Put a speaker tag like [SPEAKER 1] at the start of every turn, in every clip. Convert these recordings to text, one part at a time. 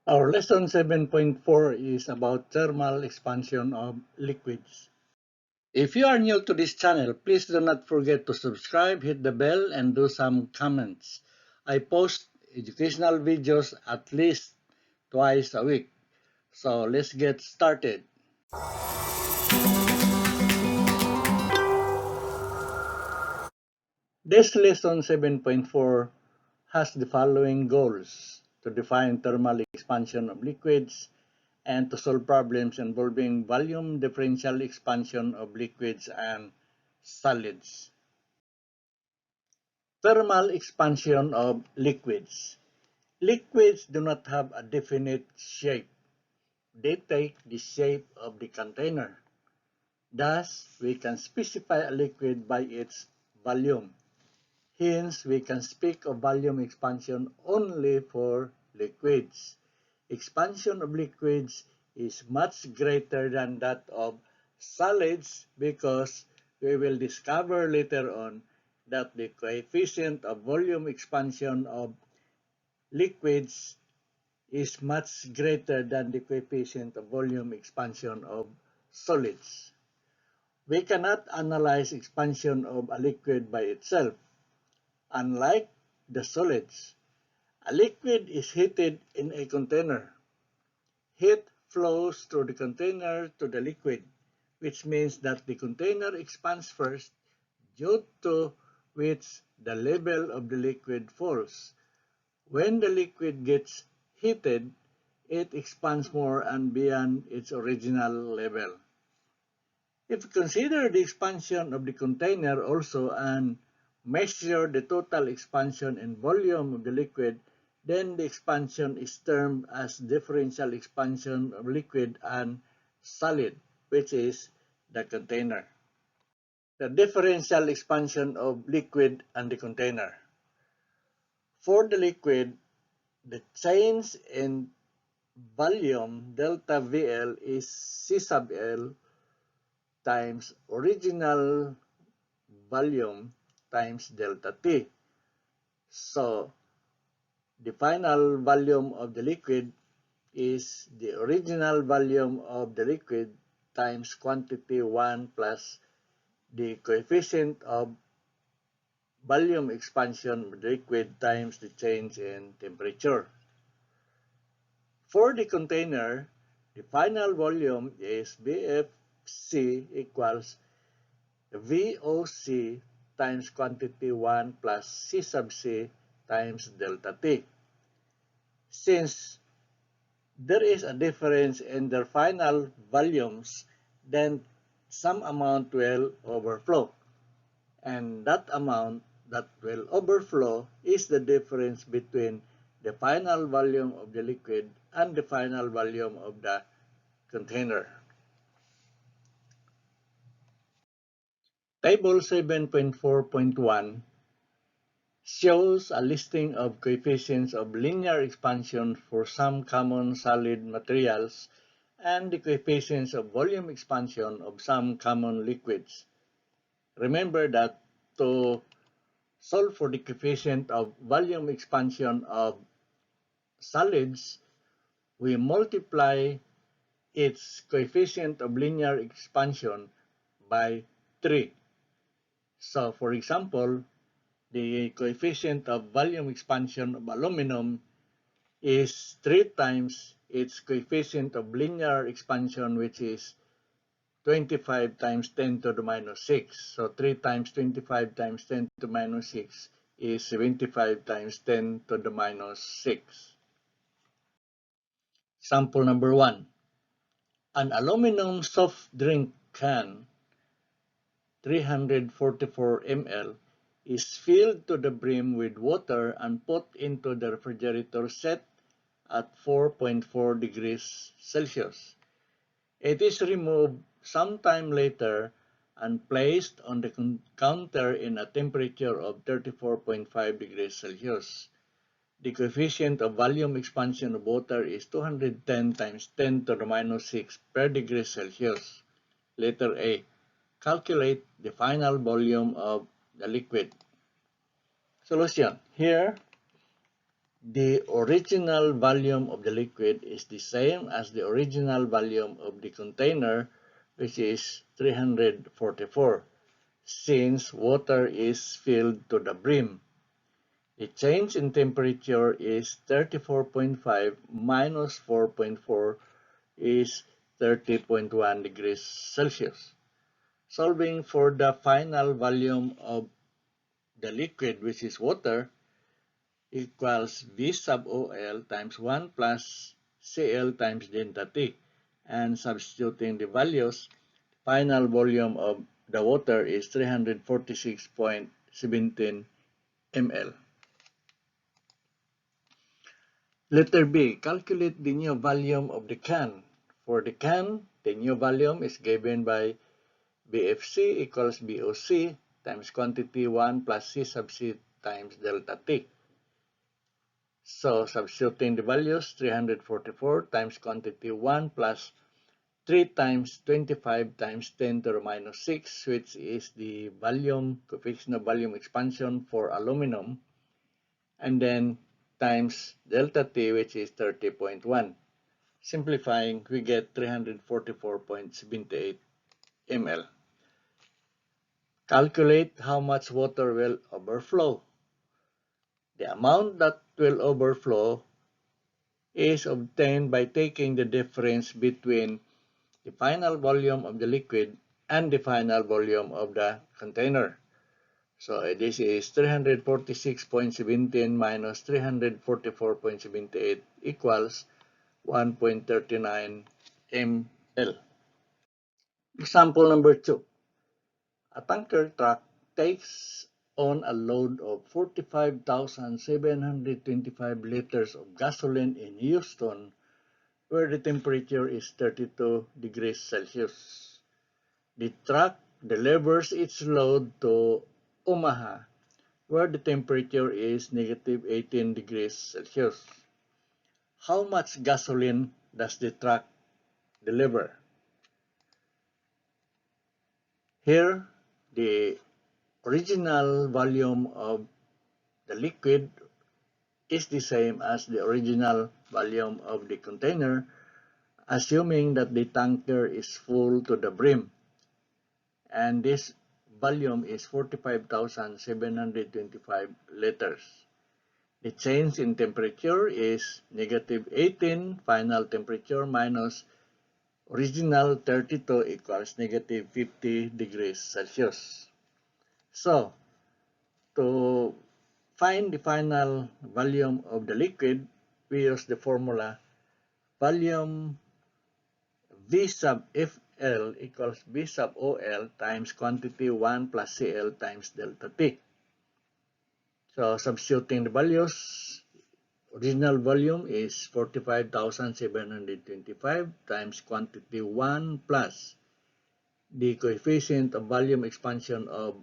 [SPEAKER 1] Our lesson 7.4 is about thermal expansion of liquids. If you are new to this channel, please do not forget to subscribe, hit the bell, and do some comments. I post educational videos at least twice a week. So let's get started. This lesson 7.4 has the following goals: to define thermal expansion of liquids, and to solve problems involving volume differential expansion of liquids and solids. Thermal expansion of liquids. Liquids do not have a definite shape. They take the shape of the container. Thus, we can specify a liquid by its volume. Hence, we can speak of volume expansion only for liquids. Expansion of liquids is much greater than that of solids because we will discover later on that the coefficient of volume expansion of liquids is much greater than the coefficient of volume expansion of solids. We cannot analyze expansion of a liquid by itself. Unlike the solids, a liquid is heated in a container. Heat flows through the container to the liquid, which means that the container expands first, due to which the level of the liquid falls. When the liquid gets heated, it expands more and beyond its original level. If we consider the expansion of the container also and measure the total expansion in volume of the liquid, then the expansion is termed as differential expansion of liquid and solid, which is the container. The differential expansion of liquid and the container. For the liquid, the change in volume delta VL is C sub L times original volume times delta T. So, the final volume of the liquid is the original volume of the liquid times quantity 1 plus the coefficient of volume expansion of the liquid times the change in temperature. For the container, the final volume is VFC equals VOC times quantity 1 plus C sub C times delta T. Since there is a difference in their final volumes, then some amount will overflow. And that amount that will overflow is the difference between the final volume of the liquid and the final volume of the container. Table 7.4.1 shows a listing of coefficients of linear expansion for some common solid materials and the coefficients of volume expansion of some common liquids. Remember that to solve for the coefficient of volume expansion of solids, we multiply its coefficient of linear expansion by 3. So, for example, the coefficient of volume expansion of aluminum is 3 times its coefficient of linear expansion, which is 25 times 10 to the minus 6. So 3 times 25 times 10 to the minus 6 is 75 times 10 to the minus 6. Sample number 1. An aluminum soft drink can, 344 ml, is filled to the brim with water and put into the refrigerator set at 4.4 degrees Celsius. It is removed sometime later and placed on the counter in a temperature of 34.5 degrees Celsius. The coefficient of volume expansion of water is 210 times 10 to the minus 6 per degree Celsius. Letter A. Calculate the final volume of the liquid. Solution. Here, the original volume of the liquid is the same as the original volume of the container, which is 344, since water is filled to the brim. The change in temperature is 34.5 minus 4.4 is 30.1 degrees Celsius. Solving for the final volume of the liquid, which is water, equals V sub OL times 1 plus CL times delta T. And substituting the values, final volume of the water is 346.17 ml. Letter B, calculate the new volume of the can. For the can, the new volume is given by BFC equals BOC times quantity 1 plus C sub C times delta T. So, substituting the values, 344 times quantity 1 plus 3 times 25 times 10 to the minus 6, which is the volume, coefficient of volume expansion for aluminum, and then times delta T, which is 30.1. Simplifying, we get 344.78 ml. Calculate how much water will overflow. The amount that will overflow is obtained by taking the difference between the final volume of the liquid and the final volume of the container. So this is 346.17 minus 344.78 equals 1.39 ml. Example number 2. A tanker truck takes on a load of 45,725 liters of gasoline in Houston, where the temperature is 32 degrees Celsius. The truck delivers its load to Omaha, where the temperature is negative 18 degrees Celsius. How much gasoline does the truck deliver? Here, the original volume of the liquid is the same as the original volume of the container, assuming that the tanker is full to the brim. And this volume is 45,725 liters. The change in temperature is negative 18 final temperature minus original 32 equals negative 50 degrees Celsius. So, to find the final volume of the liquid, we use the formula volume V sub FL equals V sub OL times quantity 1 plus CL times delta T. So, substituting the values, original volume is 45,725 times quantity 1 plus the coefficient of volume expansion of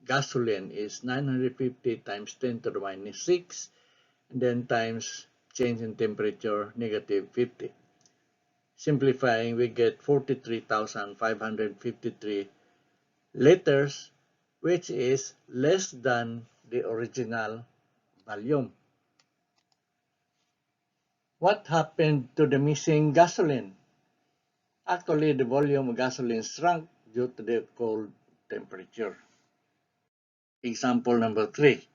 [SPEAKER 1] gasoline is 950 times 10 to the minus 6, and then times change in temperature, negative 50. Simplifying, we get 43,553 liters, which is less than the original volume. What happened to the missing gasoline? Actually, the volume of gasoline shrunk due to the cold temperature. Example number 3.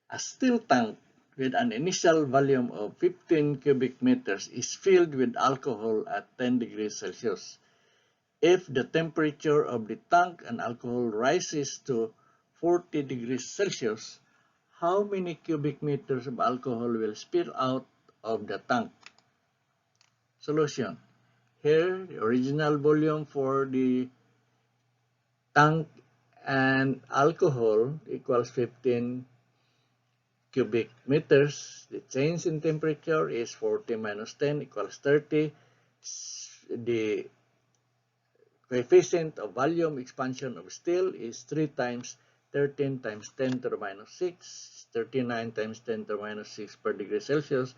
[SPEAKER 1] A steel tank with an initial volume of 15 cubic meters is filled with alcohol at 10 degrees Celsius. If the temperature of the tank and alcohol rises to 40 degrees Celsius, how many cubic meters of alcohol will spill out of the tank? Solution. Here, the original volume for the tank and alcohol equals 15 cubic meters. The change in temperature is 40 minus 10 equals 30. The coefficient of volume expansion of steel is 3 times 13 times 10 to the minus 6, 39 times 10 to the minus 6 per degree Celsius.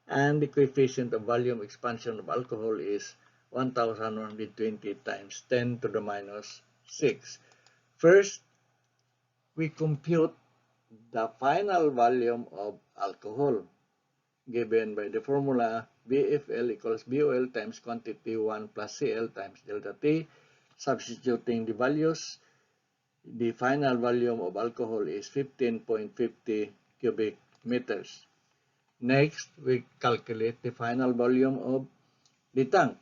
[SPEAKER 1] And the coefficient of volume expansion of alcohol is 1,120 times 10 to the minus 6. First, we compute the final volume of alcohol, given by the formula BFL equals BOL times quantity 1 plus CL times delta T. Substituting the values, the final volume of alcohol is 15.50 cubic meters. Next, we calculate the final volume of the tank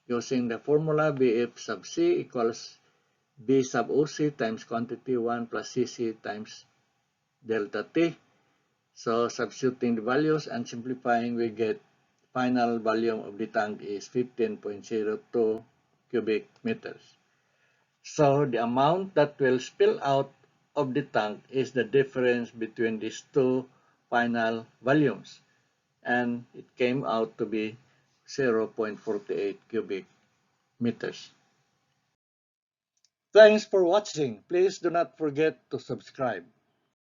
[SPEAKER 1] using the formula BF sub C equals B sub OC times quantity 1 plus CC times delta T. So substituting the values and simplifying, we get final volume of the tank is 15.02 cubic meters. So the amount that will spill out of the tank is the difference between these two final volumes, and it came out to be 0.48 cubic meters. Thanks for watching. Please do not forget to subscribe.